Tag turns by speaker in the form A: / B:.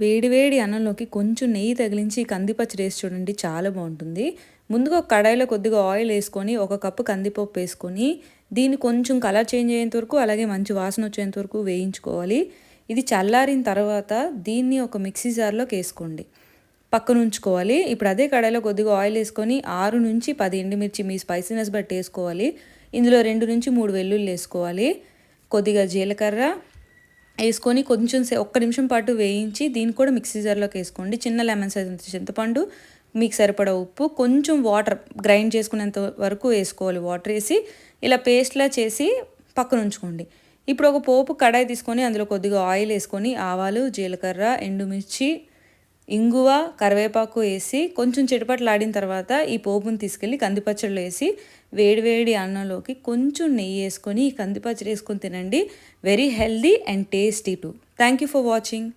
A: వేడి వేడి అన్నంలోకి కొంచెం నెయ్యి తగిలించి కందిపచ్చడి వేసి చూడండి, చాలా బాగుంటుంది. ముందుగా ఒక కడాయిలో కొద్దిగా ఆయిల్ వేసుకొని 1 కప్పు కందిపప్పు వేసుకొని దీన్ని కొంచెం కలర్ చేంజ్ అయ్యేంత వరకు, అలాగే మంచి వాసన వచ్చేంత వరకు వేయించుకోవాలి. ఇది చల్లారిన తర్వాత దీన్ని ఒక మిక్సీ జార్లోకి వేసుకోండి, పక్కన ఉంచుకోవాలి. ఇప్పుడు అదే కడాయిలో కొద్దిగా ఆయిల్ వేసుకొని 6 నుంచి 10 ఎండుమిర్చి మీ స్పైసీనెస్ బట్టి వేసుకోవాలి. ఇందులో 2 నుంచి 3 వెల్లుల్లి వేసుకోవాలి. కొద్దిగా జీలకర్ర వేసుకొని కొంచెం ఒక్క నిమిషం పాటు వేయించి దీన్ని కూడా మిక్సీ జార్లోకి వేసుకోండి. చిన్న లెమన్ సైజ్ అంత చింతపండు, మీకు సరిపడా ఉప్పు, కొంచెం వాటర్ గ్రైండ్ చేసుకునేంత వరకు వేసుకోవాలి. వాటర్ వేసి ఇలా పేస్ట్లా చేసి పక్కన ఉంచుకోండి. ఇప్పుడు ఒక పోపు కడాయి తీసుకొని అందులో కొద్దిగా ఆయిల్ వేసుకొని ఆవాలు, జీలకర్ర, ఎండుమిర్చి, ఇంగువ, కరివేపాకు వేసి కొంచెం చిటపటలాడిన తర్వాత ఈ పోపుని తీసుకెళ్ళి కందిపచ్చడిలో వేసి వేడివేడి అన్నంలోకి కొంచెం నెయ్యి వేసుకొని ఈ కందిపచ్చడి వేసుకొని తినండి. Very healthy and tasty two. Thank you for watching.